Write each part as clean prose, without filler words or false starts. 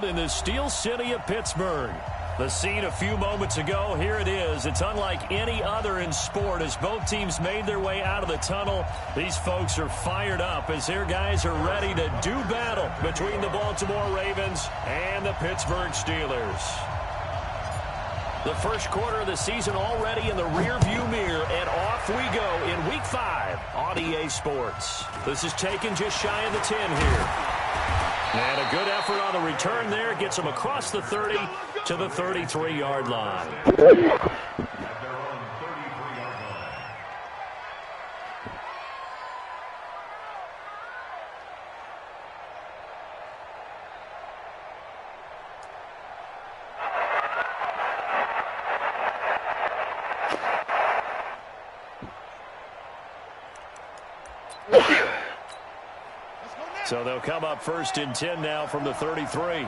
In the Steel City of Pittsburgh. The scene a few moments ago, here it is. It's unlike any other in sport as both teams made their way out of the tunnel. These folks are fired up as their guys are ready to do battle between the Baltimore Ravens and the Pittsburgh Steelers. The first quarter of the season already in the rearview mirror, and off we go in Week 5 on EA Sports. This is taken just shy of the 10 here. And a good effort on the return there. Gets him across the 30 to the 33-yard line. So they'll come up first and 10 now from the 33. Let's go,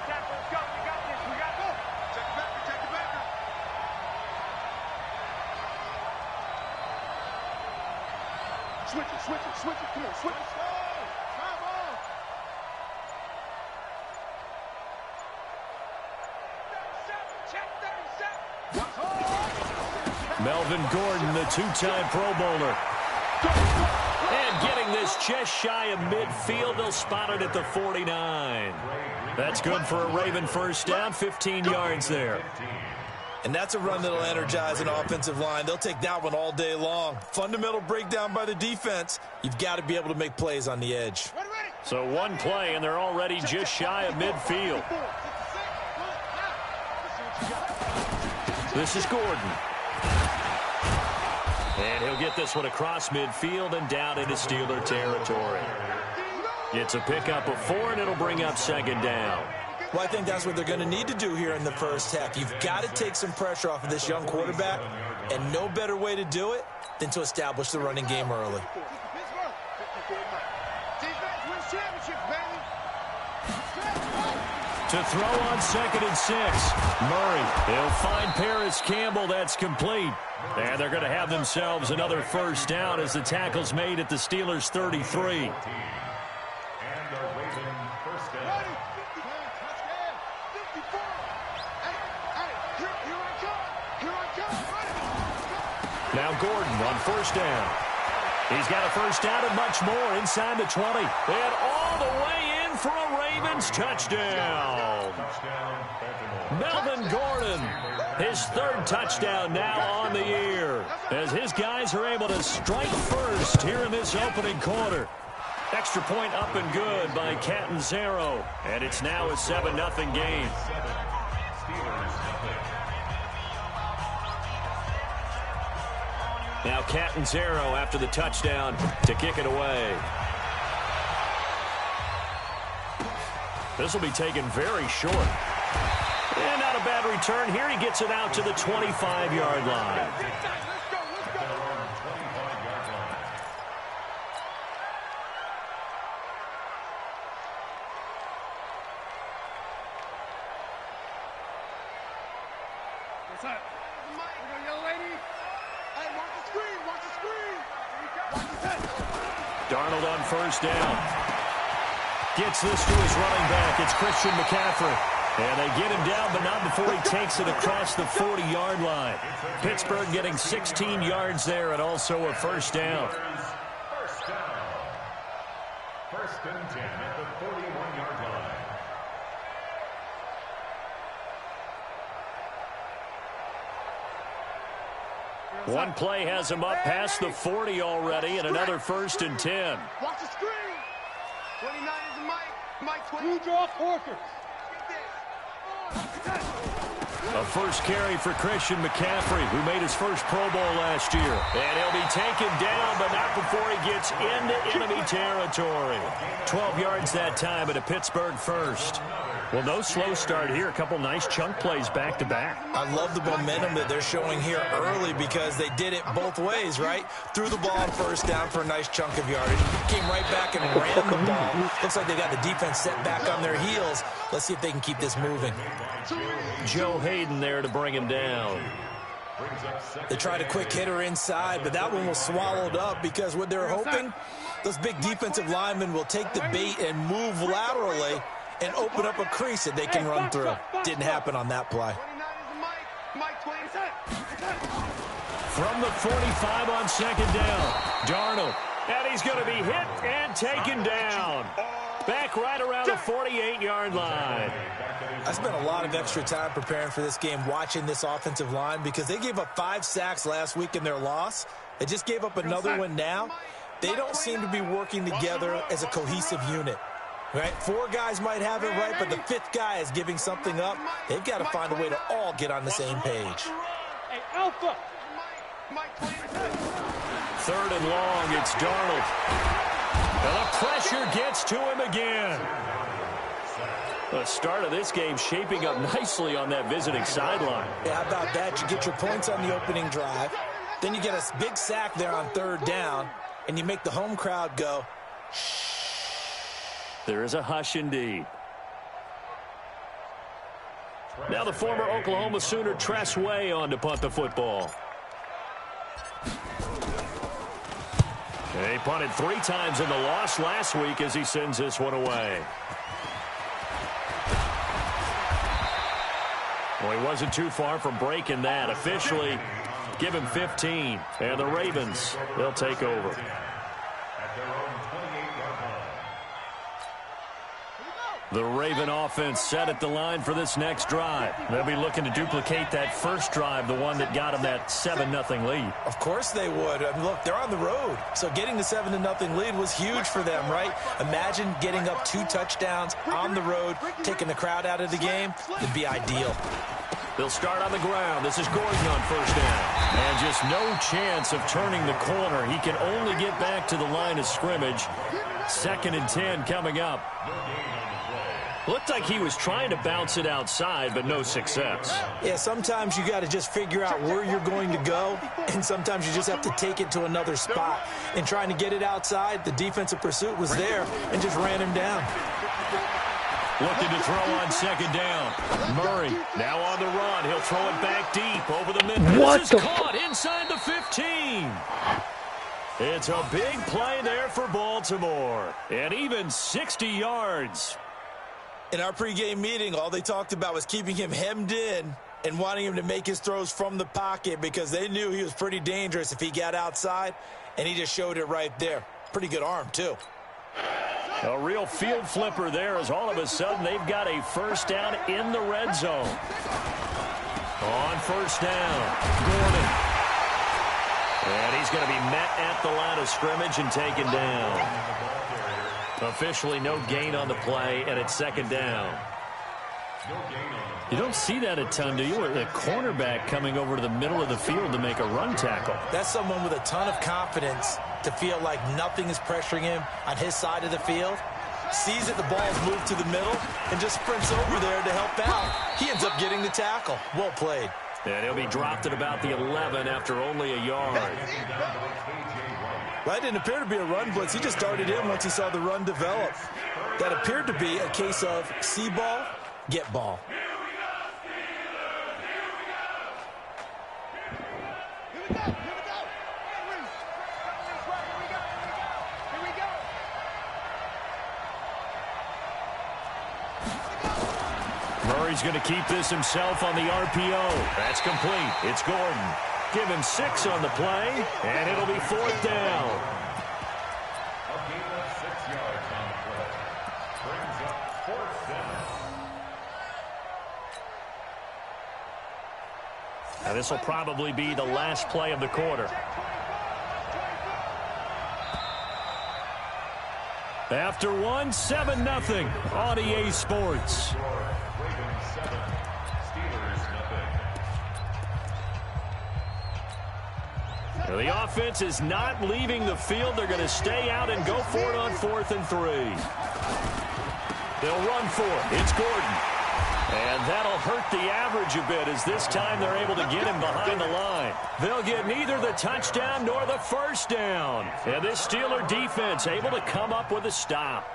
Cap. Let's go. You got this. We got this. Check the backer. Check the backer. Switch it. Switch it. Switch it. Come on. Switch it. Come on. 37. Check 37. Melvin Gordon, the two-time Pro Bowler. And getting this just shy of midfield, they'll spot it at the 49. That's good for a Raven first down, 15 yards there. And that's a run that'll energize an offensive line. They'll take that one all day long. Fundamental breakdown by the defense. You've got to be able to make plays on the edge. So one play, and they're already just shy of midfield. This is Gordon. And he'll get this one across midfield and down into Steeler territory. It's a pickup of 4, and it'll bring up second down. Well, I think that's what they're going to need to do here in the first half. You've got to take some pressure off of this young quarterback, and no better way to do it than to establish the running game early. To throw on 2nd and 6. Murray, they'll find Paris Campbell. That's complete. And they're going to have themselves another first down as the tackle's made at the Steelers' 33. Now Gordon on first down. He's got a first down and much more inside the 20. And all the way in for a Ravens touchdown. Melvin Gordon, his 3rd touchdown now on the year, as his guys are able to strike first here in this opening quarter. Extra point up and good by Catanzaro, and it's now a 7-0 game. Now Catanzaro after the touchdown to kick it away. This will be taken very short. And not a bad return here. He gets it out to the 25-yard line. Darnold on first down. Gets this to his running back. It's Christian McCaffrey. And they get him down, but not before he takes it across the 40-yard line. Pittsburgh getting 16 yards there and also a first down. First and 10 at the 41-yard line. One play has him up past the 40 already, and another first and 10. Watch the screen. 29 is Mike. Mike 20. You draw Corker. A first carry for Christian McCaffrey, who made his first Pro Bowl last year. And he'll be taken down, but not before he gets into enemy territory. 12 yards that time, and a Pittsburgh first. Well, no slow start here. A couple nice chunk plays back-to-back. I love the momentum that they're showing here early because they did it both ways, right? Threw the ball on first down for a nice chunk of yardage. Came right back and ran the ball. Looks like they got the defense set back on their heels. Let's see if they can keep this moving. Joe Hayden there to bring him down. They tried a quick hitter inside, but that one was swallowed up because what they're hoping, those big defensive linemen will take the bait and move laterally and open up a crease that they can run through. Didn't happen on that play. From the 45 on second down, Darnold. And he's going to be hit and taken down. Back right around the 48-yard line. I spent a lot of extra time preparing for this game, watching this offensive line, because they gave up 5 sacks last week in their loss. They just gave up another one now. They don't seem to be working together as a cohesive unit. Right? 4 guys might have it right, but the 5th guy is giving something up. They've got to find a way to all get on the same page. Hey, Alpha. 3rd and long, it's Darnold. And the pressure gets to him again. The start of this game shaping up nicely on that visiting sideline. Yeah, how about that? You get your points on the opening drive. Then you get a big sack there on 3rd down, and you make the home crowd go, shh. There is a hush indeed. Now the former Oklahoma Sooner Tress Way on to punt the football. He punted 3 times in the loss last week as he sends this one away. Well, he wasn't too far from breaking that. Officially, give him 15. And the Ravens, they'll take over. The Raven offense set at the line for this next drive. They'll be looking to duplicate that first drive, the one that got them that 7-0 lead. Of course they would. I mean, look, they're on the road. So getting the 7-0 lead was huge for them, right? Imagine getting up 2 touchdowns on the road, taking the crowd out of the game. It'd be ideal. They'll start on the ground. This is Gordon on first down. And just no chance of turning the corner. He can only get back to the line of scrimmage. 2nd and 10 coming up. Looked like he was trying to bounce it outside, but no success. Yeah, sometimes you got to just figure out where you're going to go, and sometimes you just have to take it to another spot. And trying to get it outside, the defensive pursuit was there and just ran him down. Looking to throw on 2nd down. Murray now on the run. He'll throw it back deep over the middle. This is caught inside the 15. It's a big play there for Baltimore. And even 60 yards. In our pregame meeting, all they talked about was keeping him hemmed in and wanting him to make his throws from the pocket because they knew he was pretty dangerous if he got outside, and he just showed it right there. Pretty good arm, too. A real field flipper there as all of a sudden they've got a first down in the red zone. On first down, Gordon. And he's going to be met at the line of scrimmage and taken down. Officially no gain on the play, and it's 2nd down. You don't see that a ton, do you? A cornerback coming over to the middle of the field to make a run tackle. That's someone with a ton of confidence to feel like nothing is pressuring him on his side of the field. Sees that the ball's moved to the middle and just sprints over there to help out. He ends up getting the tackle. Well played. And he'll be dropped at about the 11 after only a yard. Well, that didn't appear to be a run blitz. He just darted in once he saw the run develop. That appeared to be a case of see ball, get ball. Murray's going to keep this himself on the RPO. That's complete. It's Gordon. Give him 6 on the play, and it'll be 4th down. A gain of 6 yards on the play. Brings up 4th down. Now this will probably be the last play of the quarter. After 7-0 on EA Sports. Ravens 7, Steelers 0. The offense is not leaving the field. They're going to stay out and go for it on 4th and 3. They'll run for it. It's Gordon. And that'll hurt the average a bit as this time they're able to get him behind the line. They'll get neither the touchdown nor the first down. And this Steeler defense able to come up with a stop.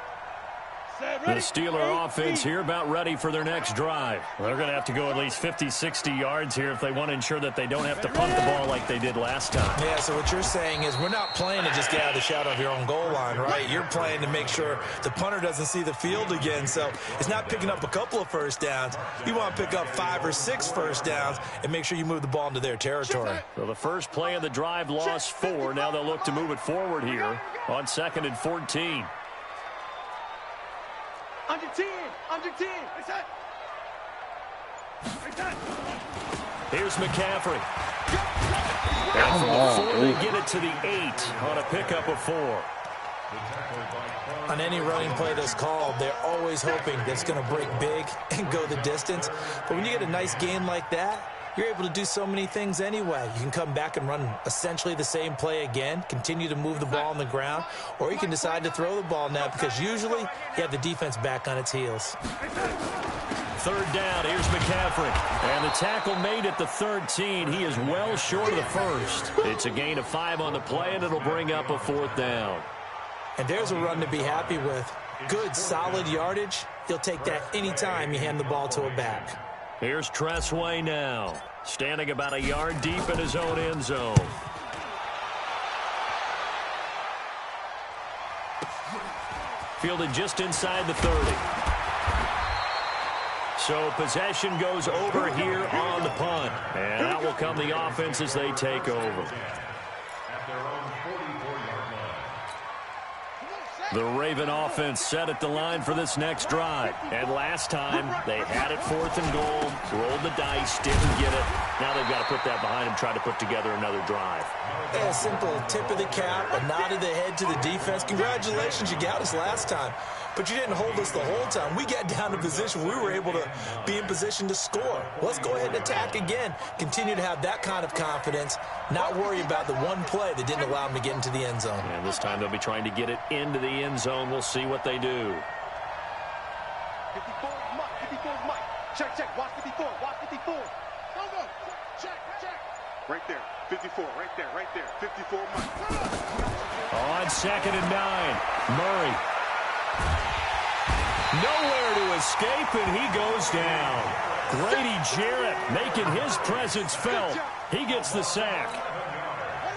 The Steeler offense here about ready for their next drive. They're going to have to go at least 50, 60 yards here if they want to ensure that they don't have to punt the ball like they did last time. Yeah, so what you're saying is we're not playing to just get out of the shadow of your own goal line, right? You're playing to make sure the punter doesn't see the field again. So it's not picking up a couple of first downs. You want to pick up 5 or 6 first downs and make sure you move the ball into their territory. So the first play of the drive lost 4. Now they'll look to move it forward here on 2nd and 14. Under 10. Here's McCaffrey. And from the 4, they get it to the 8 on a pickup of 4. On any running play that's called, they're always hoping that it's going to break big and go the distance. But when you get a nice gain like that, you're able to do so many things anyway. You can come back and run essentially the same play again, continue to move the ball on the ground, or you can decide to throw the ball now because usually you have the defense back on its heels. 3rd down, here's McCaffrey. And the tackle made at the 13. He is well short of the first. It's a gain of 5 on the play, and it'll bring up a 4th down. And there's a run to be happy with. Good, solid yardage. You'll take that anytime you hand the ball to a back. Here's Tressway now, standing about a yard deep in his own end zone. Fielded just inside the 30. So possession goes over here on the punt. And out will come the offense as they take over. The Raven offense set at the line for this next drive. And last time, they had it 4th and goal, rolled the dice, didn't get it. Now they've got to put that behind them, try to put together another drive. Yeah, a simple tip of the cap, a nod of the head to the defense. Congratulations, you got us last time. But you didn't hold us the whole time. We got down to position. We were able to be in position to score. Let's go ahead and attack again. Continue to have that kind of confidence. Not worry about the one play that didn't allow them to get into the end zone. And this time they'll be trying to get it into the end zone. We'll see what they do. 54 is Mike. 54 is Mike. Check. Watch 54. Watch 54. Go. Check. Right there. 54. Right there. 54 Mike. On 2nd and 9. Murray. Nowhere to escape, and he goes down. Grady Jarrett making his presence felt. He gets the sack.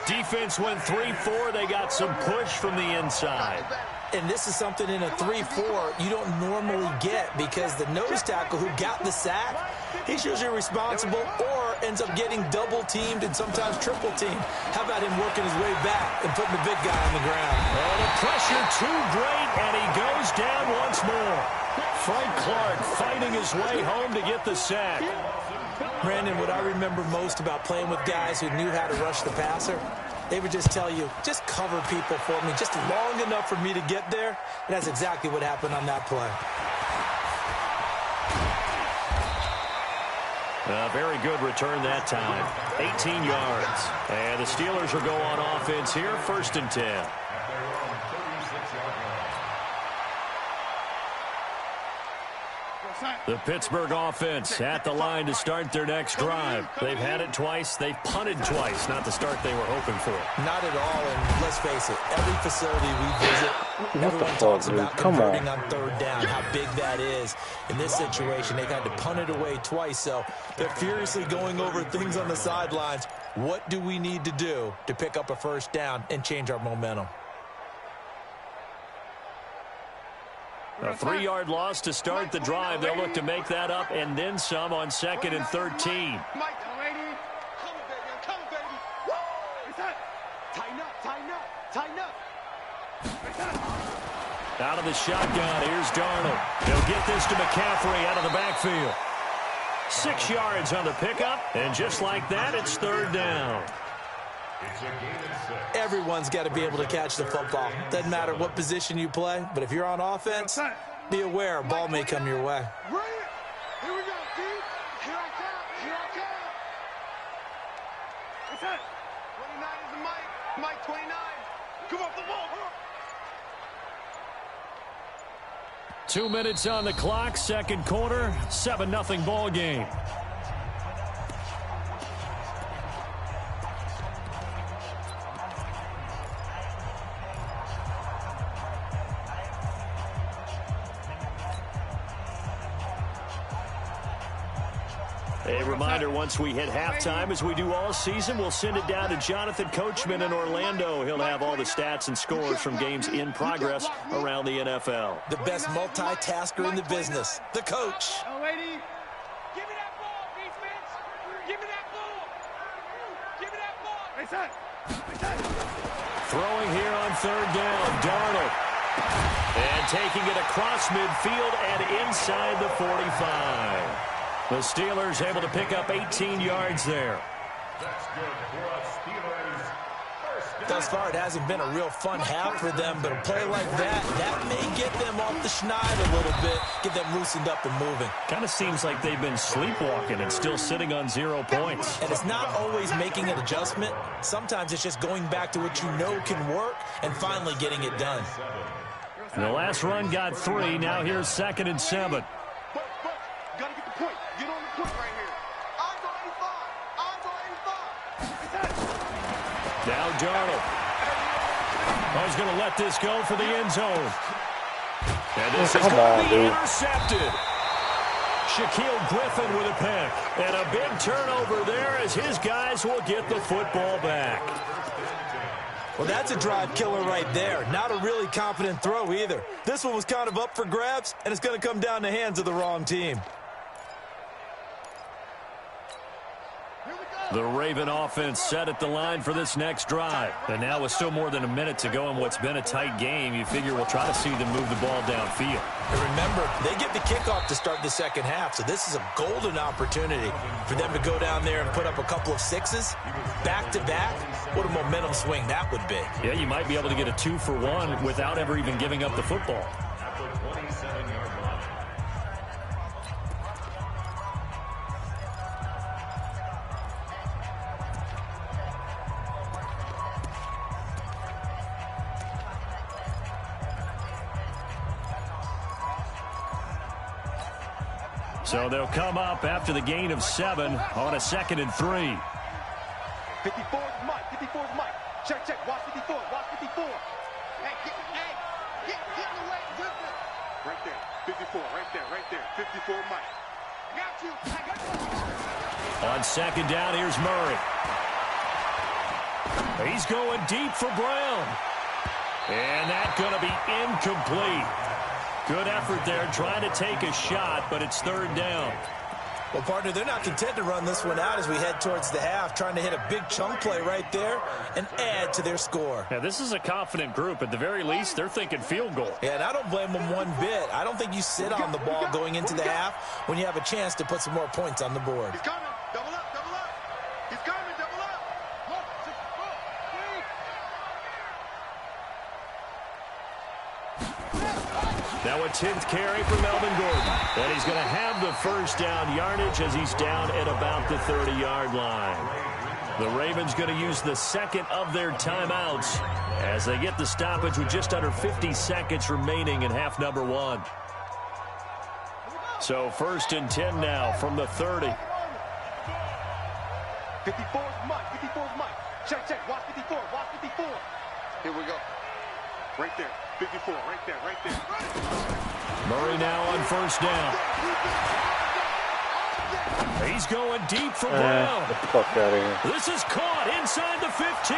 Defense went 3-4. They got some push from the inside. And this is something in a 3-4 you don't normally get because the nose tackle who got the sack, he's usually responsible or ends up getting double-teamed and sometimes triple-teamed. How about him working his way back and putting the big guy on the ground? Oh, the pressure too great, and he goes down once more. Frank Clark fighting his way home to get the sack. Brandon, what I remember most about playing with guys who knew how to rush the passer, they would just tell you, just cover people for me, just long enough for me to get there. And that's exactly what happened on that play. A very good return that time. 18 yards. And the Steelers will go on offense here, 1st and 10. The Pittsburgh offense at the line to start their next drive. They've had it twice. They've punted twice. Not the start they were hoping for. Not at all, and let's face it, every facility we visit, everyone talks about converting on 3rd down, how big that is. In this situation, they've had to punt it away twice, so they're furiously going over things on the sidelines. What do we need to do to pick up a 1st down and change our momentum? A 3-yard loss to start the drive. They'll look to make that up and then some on 2nd and 13. Mike, come baby. Woo! Tighten up. Out of the shotgun, here's Darnold. He'll get this to McCaffrey out of the backfield. 6 yards on the pickup, and just like that, it's 3rd down. Everyone's got to be able to catch the football. Doesn't matter what position you play, but if you're on offense, be aware a ball may come your way. Here we go, dude. Here I come. What's that? 29 is the Mike. Mike 29. Come off the ball. 2 minutes on the clock, 2nd quarter, 7-0 ball game. A reminder, once we hit halftime, as we do all season, we'll send it down to Jonathan Coachman in Orlando. He'll have all the stats and scores from games in progress around the NFL. The best multitasker in the business, the coach. Oh, lady. Give me that ball, defense. Give me that ball. Give me that ball. Reset. Throwing here on third down, Darnold. And taking it across midfield and inside the 45. The Steelers able to pick up 18 yards there. That's good for us, Steelers. First down. Thus far, it hasn't been a real fun half for them, but a play like that may get them off the schneid a little bit, get them loosened up and moving. Kind of seems like they've been sleepwalking and still sitting on 0 points. And it's not always making an adjustment. Sometimes it's just going back to what you know can work and finally getting it done. And the last run got 3. Now here's 2nd and 7. Gotta get the point. Get on the point right here. Eyes on 85. Eyes on 85. Now Darnold. He's going to let this go for the end zone. And this is going to be intercepted. Shaquille Griffin with a pick. And a big turnover there as his guys will get the football back. Well, that's a drive killer right there. Not a really confident throw either. This one was kind of up for grabs, and it's going to come down the hands of the wrong team. The Raven offense set at the line for this next drive. And now with still more than a minute to go in what's been a tight game, you figure we'll try to see them move the ball downfield. And remember, they get the kickoff to start the second half, so this is a golden opportunity for them to go down there and put up a couple of sixes back-to-back. What a momentum swing that would be. Yeah, you might be able to get a 2-for-1 without ever even giving up the football. At the 27-yard line. So they'll come up after the gain of 7 on a 2nd and 3. 54 is Mike. 54 is Mike. Check. Watch 54. Watch 54. Hey, get in the way. Right there. 54. Right there. 54 Mike. Got you. I got you. On 2nd down, here's Murray. He's going deep for Brown. And that's going to be incomplete. Good effort there, trying to take a shot, but it's 3rd down. Well, partner, they're not content to run this one out as we head towards the half, trying to hit a big chunk play right there and add to their score. Yeah, this is a confident group. At the very least, they're thinking field goal. Yeah, and I don't blame them one bit. I don't think you sit on the ball going into the half when you have a chance to put some more points on the board. He's coming. Double up. He's coming. Double up. Look, 6, 4, 3. Now a 10th carry for Melvin Gordon. And he's going to have the first down yardage as he's down at about the 30-yard line. The Ravens going to use the 2nd of their timeouts as they get the stoppage with just under 50 seconds remaining in half number 1. So 1st and 10 now from the 30. 54 is Mike. 54 is Mike. Check. Watch 54. Watch 54. Here we go. Right there. 54. Right there. Murray now on 1st down. He's going deep for Brown. Get the fuck out of here. This is caught inside the 15.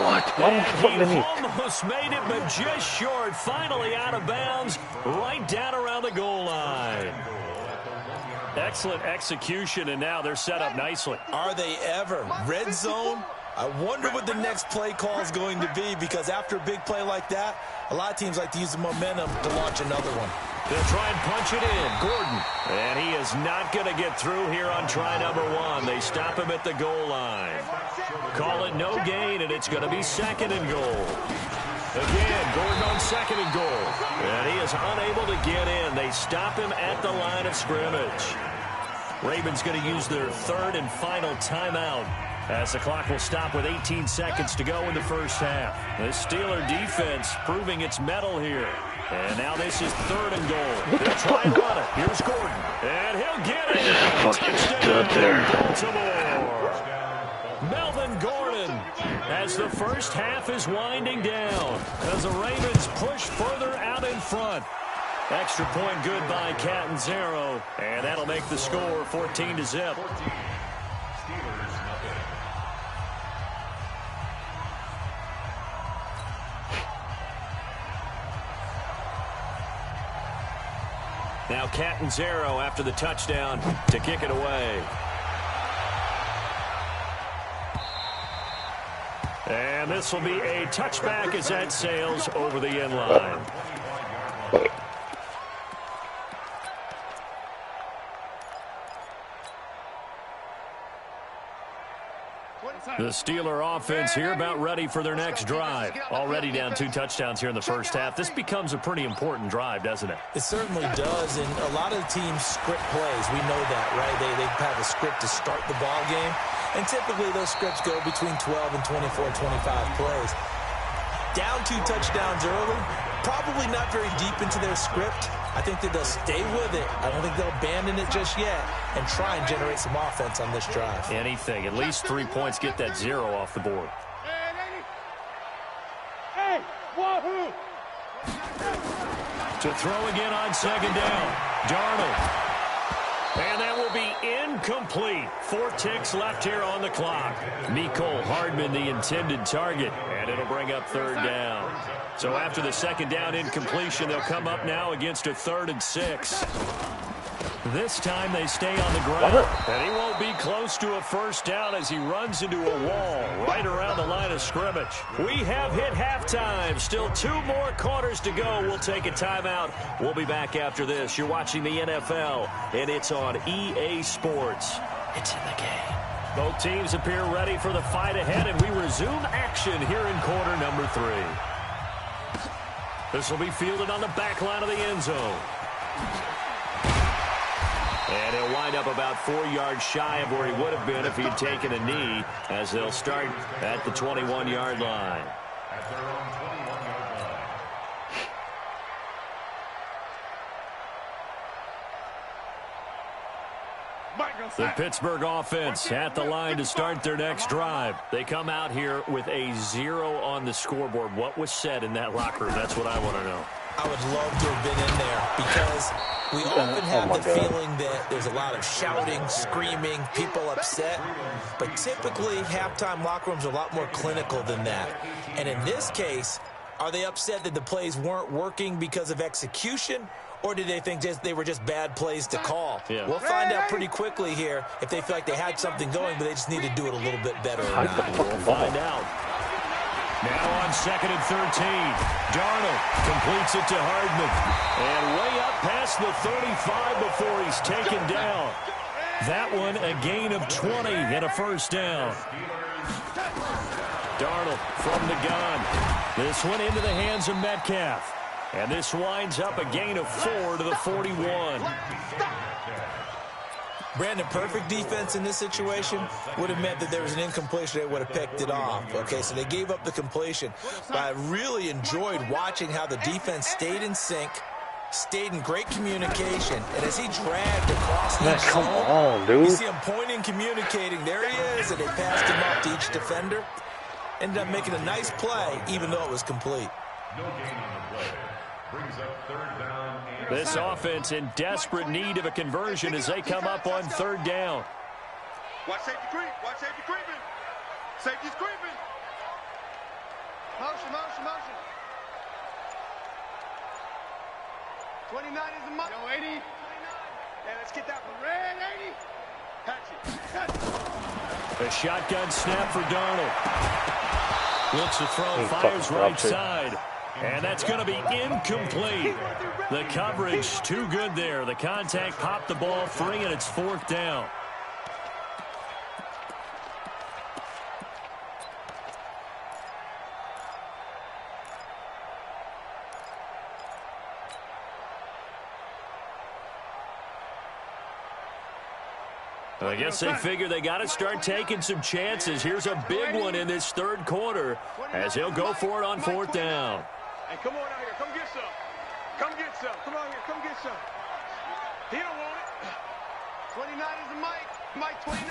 What? Why don't you put And it he in? almost made it, but just short. Finally out of bounds, right down around the goal line. Excellent execution, and now they're set up nicely. Are they ever? Red zone? I wonder what the next play call is going to be, because after a big play like that, a lot of teams like to use the momentum to launch another one. They'll try and punch it in. Gordon. And he is not going to get through here on try number 1. They stop him at the goal line. Call it no gain, and it's going to be 2nd and goal. Again, Gordon on 2nd and goal. And he is unable to get in. They stop him at the line of scrimmage. Ravens going to use their 3rd and final timeout as the clock will stop with 18 seconds to go in the first half. The Steeler defense proving its mettle here. And now this is 3rd and goal. They'll try and run it. Here's Gordon. And he'll get it. Fucking stood there. Baltimore. Melvin Gordon as the first half is winding down as the Ravens push further out in front. Extra point good by Catanzaro, and that'll make the score 14-0. Steelers nothing. Now Catanzaro after the touchdown to kick it away. And this will be a touchback as that sails over the end line. The Steeler offense here about ready for their next drive. Already down 2 touchdowns here in the first half. This becomes a pretty important drive, doesn't it? It certainly does, and a lot of the teams script plays. We know that, right? They have a script to start the ball game, and typically those scripts go between 12 and 24, 25 plays. Down 2 touchdowns early, probably not very deep into their script. I think that they'll stay with it. I don't think they'll abandon it just yet and try and generate some offense on this drive. Anything. At least 3 points, get that 0 off the board. Hey, wahoo! To throw again on second down. Darnold. And that will be incomplete. 4 ticks left here on the clock. Mecole Hardman, the intended target. And it'll bring up 3rd down. So after the 2nd down incompletion, they'll come up now against a 3rd and 6. This time they stay on the ground. And he won't be close to a 1st down as he runs into a wall right around the line of scrimmage. We have hit halftime. Still 2 more quarters to go. We'll take a timeout. We'll be back after this. You're watching the NFL, and it's on EA Sports. It's in the game. Both teams appear ready for the fight ahead, and we resume action here in quarter number 3. This will be fielded on the back line of the end zone. And he'll wind up about 4 yards shy of where he would have been if he had taken a knee, as they'll start at the 21-yard line. At their own 21-yard line. The Pittsburgh offense at the line to start their next drive. They come out here with a 0 on the scoreboard. What was said in that locker room? That's what I want to know. I would love to have been in there because we often have the feeling that there's a lot of shouting, screaming, people upset. But typically, halftime locker rooms are a lot more clinical than that. And in this case, are they upset that the plays weren't working because of execution? Or did they think they were just bad plays to call? Yeah. We'll find out pretty quickly here if they feel like they had something going, but they just need to do it a little bit better. We'll find out. Now on 2nd and 13. Darnold completes it to Hardman. And way up past the 35 before he's taken down. That one a gain of 20 and a 1st down. Darnold from the gun. This one into the hands of Metcalf. And this winds up a gain of 4 to the 41. Brandon, perfect defense in this situation would have meant that there was an incompletion. They would have picked it off. Okay, so they gave up the completion. But I really enjoyed watching how the defense stayed in sync, stayed in great communication. And as he dragged across the Come on, dude. you see him pointing, communicating. There he is, and they passed him up to each defender. Ended up making a nice play, even though it was complete. No gain on the play. Brings up 3rd down. This offense in desperate need of a conversion as they come up on 3rd down. Watch safety creep. Watch safety creeping. Safety's creeping. Motion, motion, motion. 29 is the money. Yo, 80. Yeah, let's get that one. Red 80. Catch it. Catch it. A shotgun snap for Darnold. Looks to throw, fires right side. And that's going to be incomplete. The coverage too good there. The contact popped the ball free, and it's 4th down. I guess they figure they got to start taking some chances. Here's a big one in this 3rd quarter as he'll go for it on 4th down. Hey, come on out here. Come get some. Come get some. Come on here. Come get some. He don't want it. 29 is the mic. Mike 29.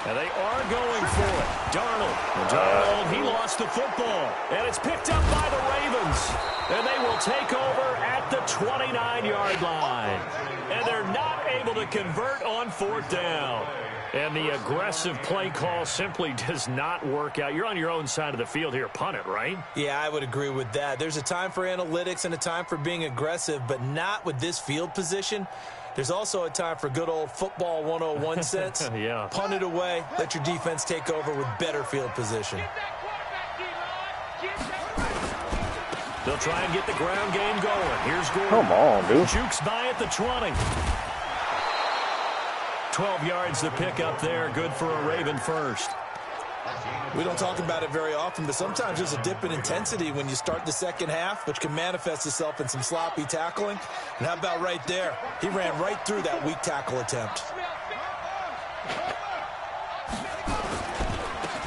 And they are going for it. Darnold, he lost the football. And it's picked up by the Ravens. And they will take over at the 29-yard line. And they're not able to convert on 4th down. And the aggressive play call simply does not work out. You're on your own side of the field here. Punt it, right? Yeah, I would agree with that. There's a time for analytics and a time for being aggressive, but not with this field position. There's also a time for good old football 101 sense. Yeah. Punt it away. Let your defense take over with better field position. They'll try and get the ground game going. Here's Gordon. Come on, dude. Jukes by at the 20. 12 yards the pick up there. Good for a Raven first. We don't talk about it very often, but sometimes there's a dip in intensity when you start the second half, which can manifest itself in some sloppy tackling. And how about right there? He ran right through that weak tackle attempt.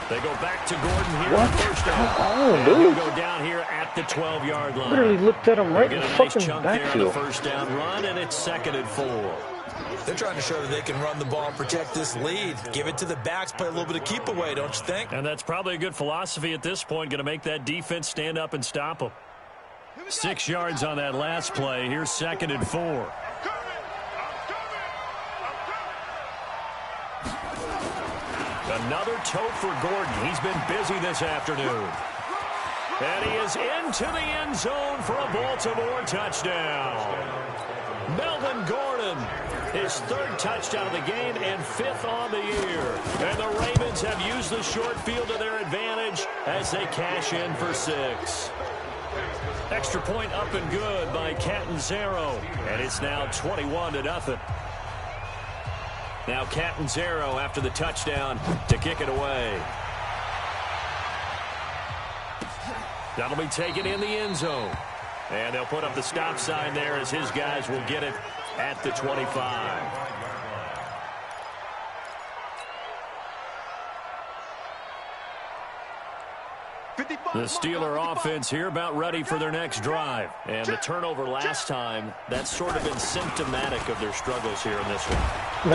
They go back to Gordon here. What? First down. Come on, And dude. he'll go down here at the 12-yard line. Literally looked at him right in Get the a nice fucking chunk there on the backfield. first down run, and it's 2nd and 4. They're trying to show that they can run the ball and protect this lead. Give it to the backs, play a little bit of keep away, don't you think? And that's probably a good philosophy at this point. Going to make that defense stand up and stop them. 6 yards on that last play. Here's 2nd and 4. Another toe for Gordon. He's been busy this afternoon. And he is into the end zone for a Baltimore touchdown. Melvin Gordon, his 3rd touchdown of the game and 5th on the year. And the Ravens have used the short field to their advantage as they cash in for 6. Extra point up and good by Catanzaro. And it's now 21-0. Now Catanzaro after the touchdown to kick it away. That'll be taken in the end zone. And they'll put up the stop sign there as his guys will get it at the 25. The Steeler offense here about ready for their next drive. And the turnover last time, that's sort of been symptomatic of their struggles here in this one.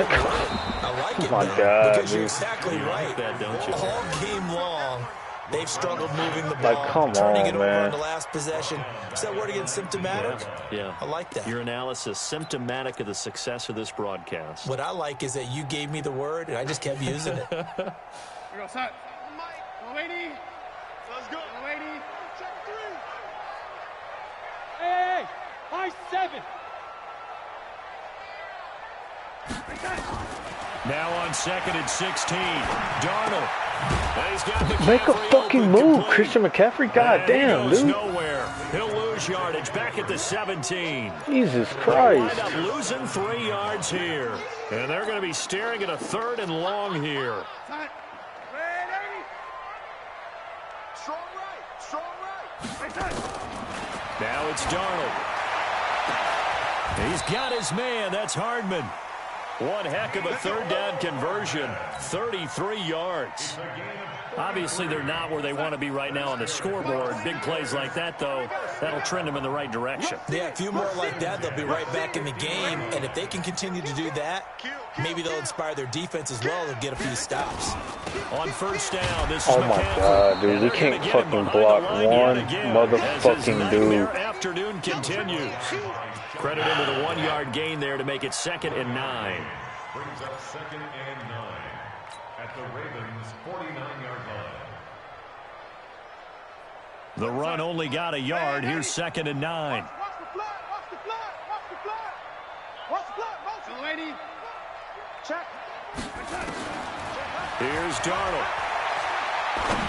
I like it, Oh my man, God, because you're dude. exactly You right. like that, don't you? All game long, they've struggled moving the Like, ball, come turning on, it over man. on the last possession. Is that word again, symptomatic? Yeah. I like that. Your analysis symptomatic of the success of this broadcast. What I like is that you gave me the word, and I just kept using it. Here we go, set. Mike, lady. Let's go. Lady. Check 3. Hey, high 7. Now on 2nd and 16. Darnold. And he's got McCaffrey Make a fucking open, move, complete. Christian McCaffrey. God And damn, he goes dude. nowhere. He'll lose yardage back at the 17. Jesus They'll Christ. wind up losing 3 yards here. And they're going to be staring at a 3rd and long here. Set. Ready. Strong right. Strong right. Right side. Now it's Darnold. He's got his man. That's Hardman. One heck of a 3rd down conversion. 33 yards. Obviously, they're not where they want to be right now on the scoreboard. Big plays like that, though, that'll trend them in the right direction. Yeah, a few more like that, they'll be right back in the game. And if they can continue to do that, maybe they'll inspire their defense as well and get a few stops. On 1st down, this is Oh my McCaffrey. God, dude. And We they're can't gonna get him fucking behind the block line one yet again as his motherfucking nightmare dude. afternoon continues. Credit him with a 1-yard gain there to make it 2nd and 9. Brings up 2nd and 9 at the Ravens' 49-yard line. The run only got a yard. Here's 2nd and 9. Watch the flat. Watch the flat. Watch the flat. Watch the flat. Motion, lady. Check. Here's Darnold.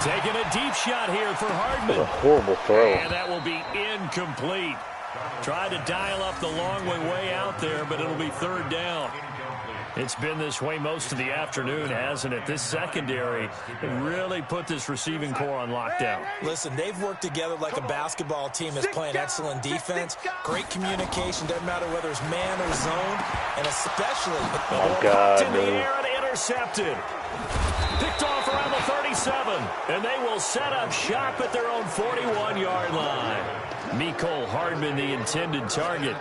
Taking a deep shot here for Hardman. What a horrible throw. And that will be incomplete. Tried to dial up the long way out there, but it'll be 3rd down. It's been this way most of the afternoon, hasn't it? This secondary really put this receiving core on lockdown. Listen, they've worked together like a basketball team that's playing excellent defense. Great communication, doesn't matter whether it's man or zone, and especially... Oh, God, In the dude. air and intercepted. Picked off around the 37, and they will set up shop at their own 41-yard line. Mecole Hardman, the intended target.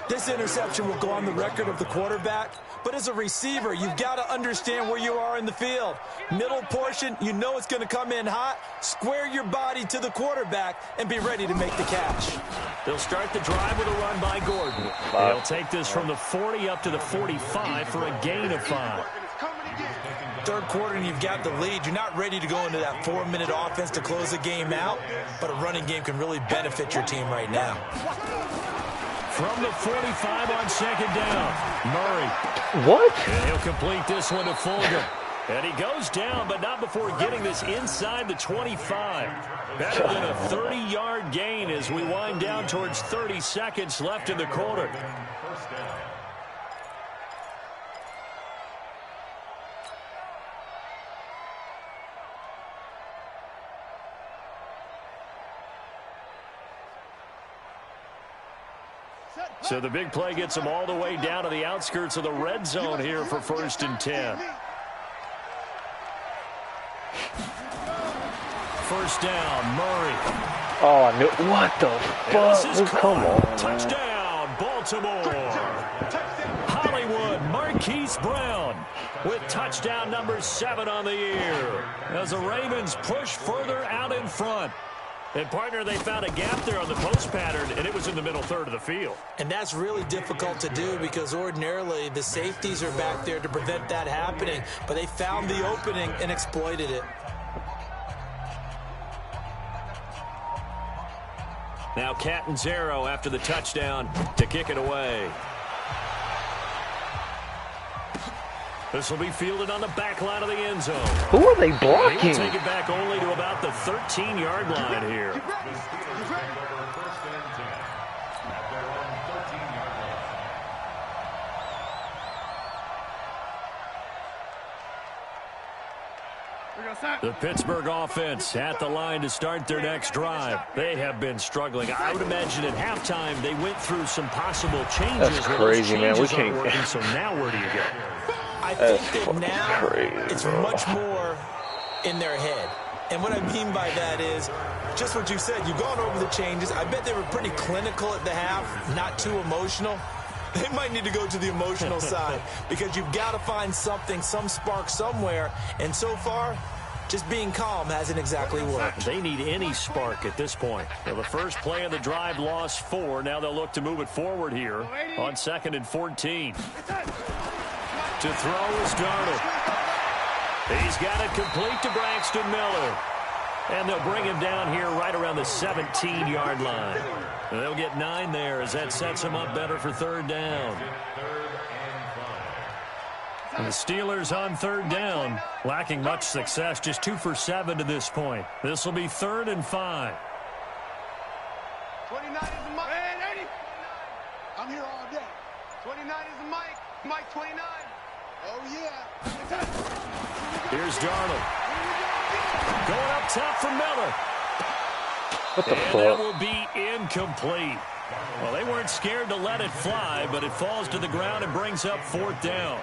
This interception will go on the record of the quarterback, but as a receiver, you've got to understand where you are in the field. Middle portion, you know it's going to come in hot. Square your body to the quarterback and be ready to make the catch. They'll start the drive with a run by Gordon. They'll take this from the 40 up to the 45 for a gain of 5. Third quarter and you've got the lead. You're not ready to go into that 4-minute offense to close the game out, but a running game can really benefit your team right now. From the 45 on second down, Murray. What? And he'll complete this one to Fulgham. And he goes down, but not before getting this inside the 25. Better than a 30-yard gain as we wind down towards 30 seconds left in the quarter. So the big play gets them all the way down to the outskirts of the red zone here for 1st and 10. First down, Murray. Oh, I knew. What the fuck? Come on, man. Touchdown, Baltimore. Hollywood, Marquise Brown with touchdown number 7 on the year. As the Ravens push further out in front. And, partner, they found a gap there on the post pattern, and it was in the middle third of the field. And that's really difficult to do because ordinarily the safeties are back there to prevent that happening. But they found the opening and exploited it. Now Catanzaro after the touchdown to kick it away. This will be fielded on the back line of the end zone. Who are they He blocking? will take it back only to about the 13-yard line here. The Pittsburgh offense at the line to start their next drive. They have been struggling. I would imagine at halftime they went through some possible changes. That's crazy, man. We can't. Working, so now where do you go? I think that now it's much more in their head. And what I mean by that is just what you said. You've gone over the changes. I bet they were pretty clinical at the half, not too emotional. They might need to go to the emotional side because you've got to find something, some spark somewhere. And so far, just being calm hasn't exactly worked. They need any spark at this point. Well, the first play of the drive lost 4. Now they'll look to move it forward here on 2nd and 14. To throw is Darnold. He's got it complete to Braxton Miller. And they'll bring him down here right around the 17-yard line. And they'll get 9 there as that sets him up better for 3rd down. And the Steelers on 3rd down, lacking much success, just 2 for 7 to this point. This will be 3rd and 5. 29 is the mic. I'm here all day. 29 is the mic. Mike 29. Oh, yeah. Here's Darnold. Going up top for Miller. What the And fuck? that will be incomplete. Well, they weren't scared to let it fly, but it falls to the ground and brings up 4th down.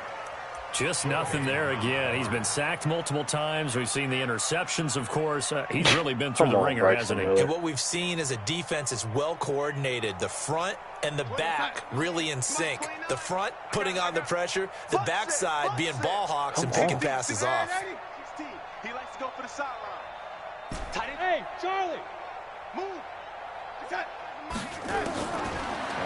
Just nothing there again. He's been sacked multiple times. We've seen the interceptions, of course. He's really been through the ringer, hasn't he? And what we've seen is a defense is well coordinated. The front and the back really in sync. The front putting on the pressure, the backside being ball hawks and picking passes off. He likes to go for the sideline. Tight end. Hey, Charlie. Move.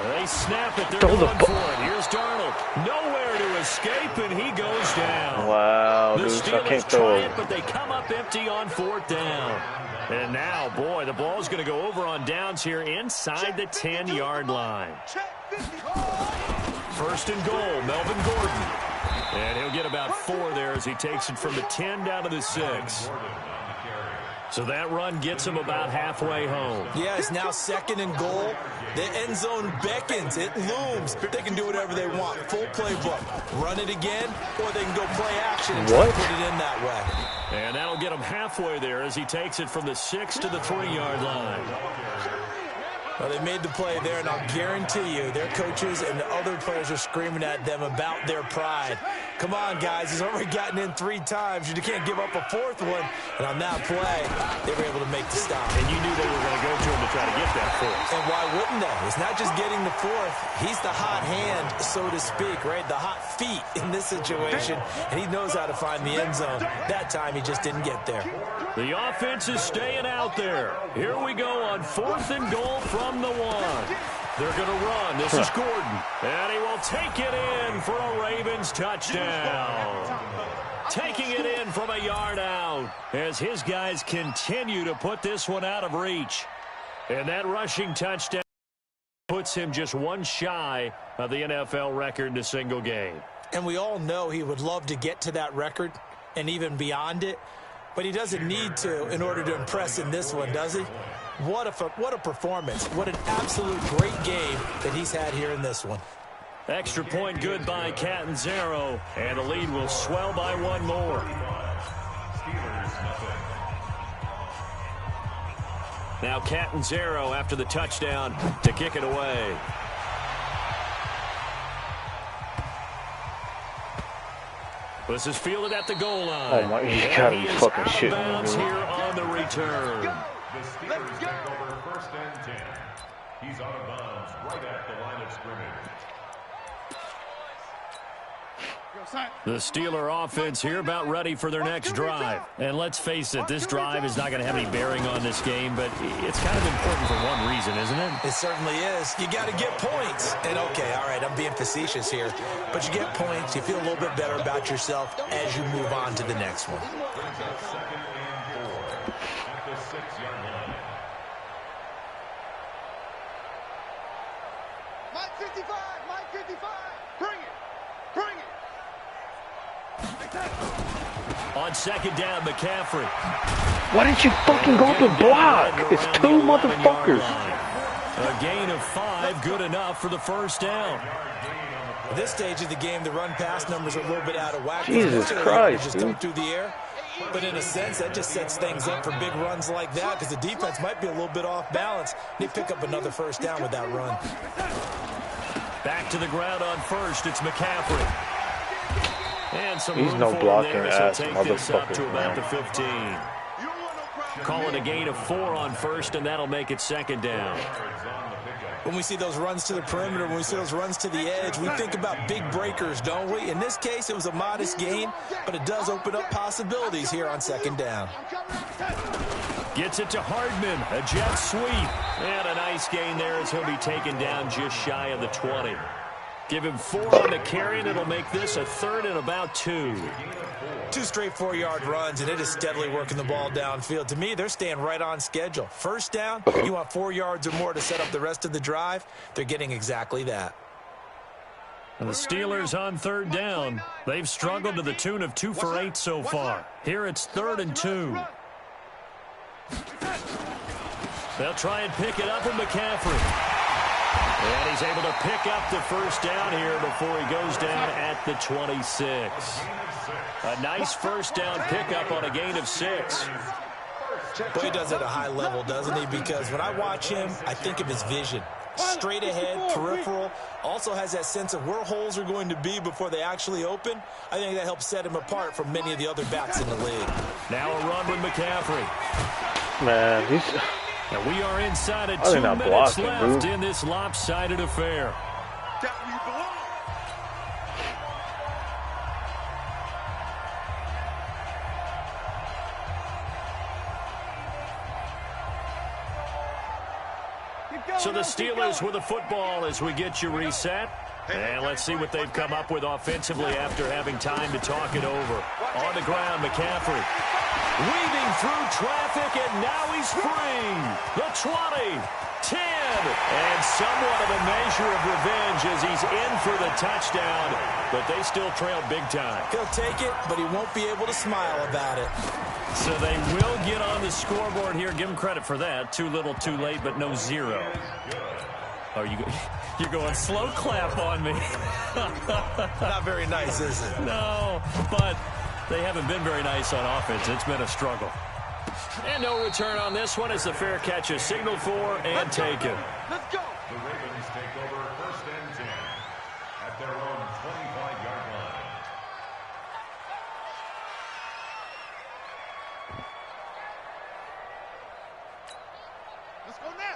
They snap it. They're going for it. Here's Darnold. Nowhere to escape, and he goes down. Wow, The dude, I Steelers can't try throw it, it. but they come up empty on 4th down. And now, boy, the ball's going to go over on downs here inside the 10-yard line. 1st and goal, Melvin Gordon. And he'll get about 4 there as he takes it from the 10 down to the 6. So that run gets him about halfway home. Yeah, it's now 2nd and goal. The end zone beckons. It looms. They can do whatever they want. Full playbook. Run it again, or they can go play action and try to put it in that way. And that'll get him halfway there as he takes it from the 6 to the 3-yard line. Well, they made the play there, and I'll guarantee you their coaches and the other players are screaming at them about their pride. Come on, guys. He's already gotten in 3 times. You can't give up a 4th one. And on that play, they were able to make the stop. And you knew they were going to go to him to try to get that 4th. And why wouldn't they? It's not just getting the 4th. He's the hot hand, so to speak, right? The hot feet in this situation. And he knows how to find the end zone. That time, he just didn't get there. The offense is staying out there. Here we go on 4th and goal from the 1. They're going to run. This is Gordon. And he will take it in for a Ravens touchdown. Taking it in from a yard out as his guys continue to put this one out of reach. And that rushing touchdown puts him just one shy of the NFL record in a single game. And we all know he would love to get to that record and even beyond it. But he doesn't need to in order to impress in this one, does he? What a performance. What an absolute great game that he's had here in this one. Extra point good by Catanzaro, and the lead will swell by 1 more. Now Catanzaro after the touchdown to kick it away. This is fielded at the goal line. Oh my, you gotta be fucking shitting me, here on the return. The Steelers take over 1st and 10. He's out of bounds right at the line of scrimmage. The Steeler offense here about ready for their next drive. And let's face it, this drive is not going to have any bearing on this game, but it's kind of important for one reason, isn't it? It certainly is. You got to get points. And okay, all right, I'm being facetious here, but you get points, you feel a little bit better about yourself as you move on to the next one. Brings up 2nd and 4 at the 6-yard line. Mike 55, Mike 55. Bring it. Bring it. On 2nd down, McCaffrey. Why didn't you fucking go to block? It's 2 motherfuckers. A gain of 5, good enough for the 1st down. At this stage of the game, the run-pass numbers are a little bit out of whack. Jesus Christ, just come through the air. But in a sense, that just sets things up for big runs like that because the defense might be a little bit off balance. They pick up another 1st down with that run. Back to the ground on 1st, it's McCaffrey. And some He's room no for blocking him there, ass so take this up motherfucker, to about man. the 15. Call it a gain of 4 on 1st, and that'll make it 2nd down. When we see those runs to the perimeter, when we see those runs to the edge, we think about big breakers, don't we? In this case, it was a modest gain, but it does open up possibilities here on 2nd down. Gets it to Hardman, a jet sweep. And a nice gain there as he'll be taken down just shy of the 20. Give him 4 on the carry, and it'll make this a 3rd and about 2. 2 straight 4-yard runs, and it is steadily working the ball downfield. To me, they're staying right on schedule. 1st down, you want 4 yards or more to set up the rest of the drive. They're getting exactly that. And the Steelers on 3rd down. They've struggled to the tune of 2 for 8 so far. Here it's 3rd and 2. They'll try and pick it up with McCaffrey. And he's able to pick up the 1st down here before he goes down at the 26. A nice 1st down pickup on a gain of 6. But he does it at a high level, doesn't he? Because when I watch him, I think of his vision. Straight ahead, peripheral, also has that sense of where holes are going to be before they actually open. I think that helps set him apart from many of the other backs in the league. Now a run with McCaffrey. Man, he's... And we are inside of 2 they're not minutes blocking, left dude. in this lopsided affair. That's where you belong. So the Steelers with the football as we get you reset. And let's see what they've come up with offensively after having time to talk it over. On the ground, McCaffrey. Weaving through traffic, and now he's free. The 20, 10, and somewhat of a measure of revenge as he's in for the touchdown. But they still trail big time. He'll take it, but he won't be able to smile about it. So they will get on the scoreboard here. Give them credit for that. Too little, too late, but no 0. Oh, you're going slow clap on me. Not very nice, is it? No, but they haven't been very nice on offense. It's been a struggle. And no return on this one as the fair catch is signaled for and taken. Let's go. The Ravens take over 1st and 10 at their own 25-yard line.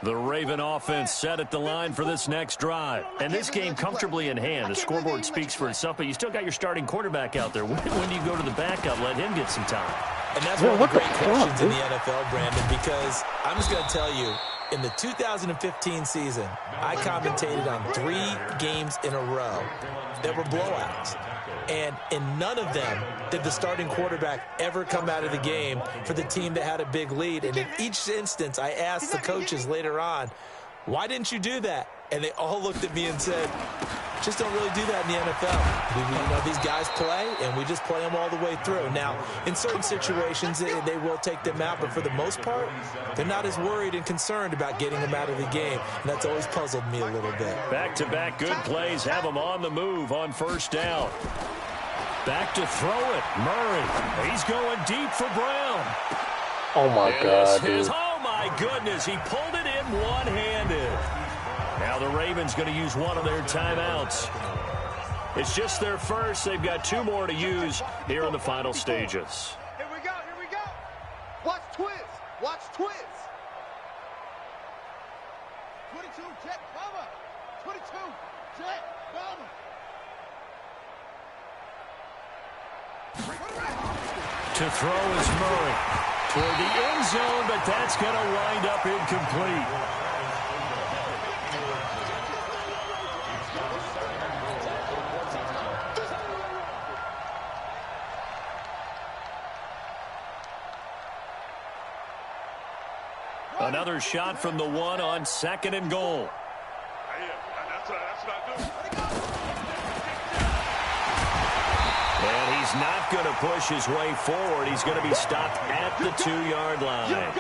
The Raven offense set at the line for this next drive. And this game comfortably in hand. The scoreboard speaks for itself, but you still got your starting quarterback out there. When do you go to the backup, let him get some time? And that's one of the great questions in the NFL, Brandon, because I'm just going to tell you, in the 2015 season, I commentated on 3 games in a row that were blowouts. And in none of them did the starting quarterback ever come out of the game for the team that had a big lead. And in each instance, I asked the coaches later on, why didn't you do that? And they all looked at me and said, just don't really do that in the NFL. These guys play, and we just play them all the way through. Now, in certain situations, they will take them out, but for the most part, they're not as worried and concerned about getting them out of the game, and that's always puzzled me a little bit. Back-to-back good plays have them on the move on first down. Back to throw it. Murray. He's going deep for Brown. Oh, my God, dude. Oh, my goodness. He pulled it in one-handed. Now the Ravens going to use one of their timeouts. It's just their first. They've got 2 more to use here in the final stages. Here we go. Watch twist. 22, jet cover. 22, jet cover. To throw is Murray. Toward the end zone, but that's going to wind up incomplete. Another shot from the 1 on 2nd and goal. And he's not going to push his way forward. He's going to be stopped at the 2-yard line.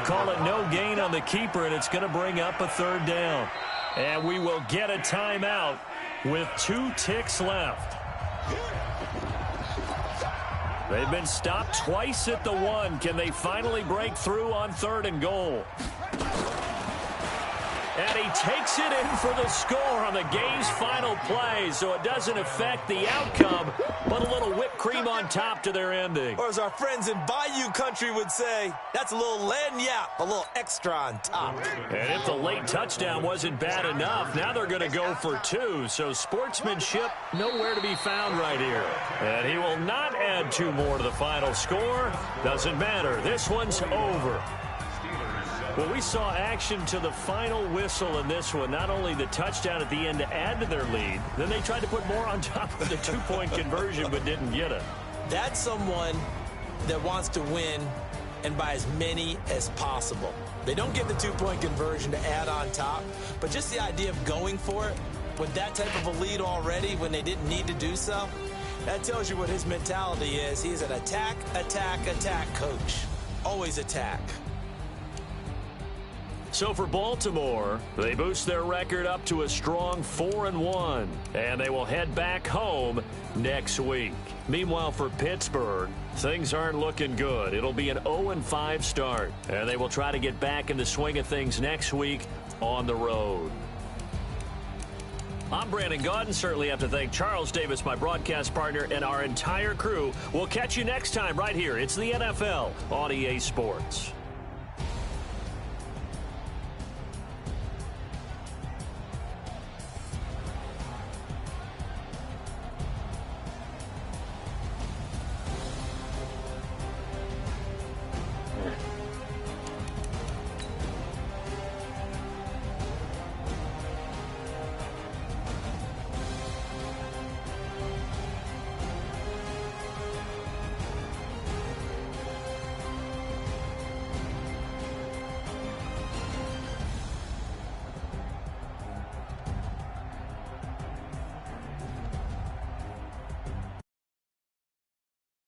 Call it no gain on the keeper, and it's going to bring up a 3rd down. And we will get a timeout with 2 ticks left. They've been stopped twice at the 1. Can they finally break through on 3rd and goal? And he takes it in for the score on the game's final play, so it doesn't affect the outcome, but a little whipped cream on top to their ending. Or as our friends in Bayou Country would say, that's a little lagniappe, a little extra on top. And if the late touchdown wasn't bad enough, now they're going to go for 2, so sportsmanship nowhere to be found right here. And he will not add 2 more to the final score. Doesn't matter. This one's over. Well, we saw action to the final whistle in this one. Not only the touchdown at the end to add to their lead, then they tried to put more on top of the 2-point conversion but didn't get it. That's someone that wants to win and by as many as possible. They don't get the 2-point conversion to add on top, but just the idea of going for it with that type of a lead already when they didn't need to do so, that tells you what his mentality is. He's an attack, attack, attack coach. Always attack. So for Baltimore, they boost their record up to a strong 4-1, and they will head back home next week. Meanwhile, for Pittsburgh, things aren't looking good. It'll be an 0-5 start, and they will try to get back in the swing of things next week on the road. I'm Brandon Gaudin. Certainly have to thank Charles Davis, my broadcast partner, and our entire crew. We'll catch you next time right here. It's the NFL on EA Sports.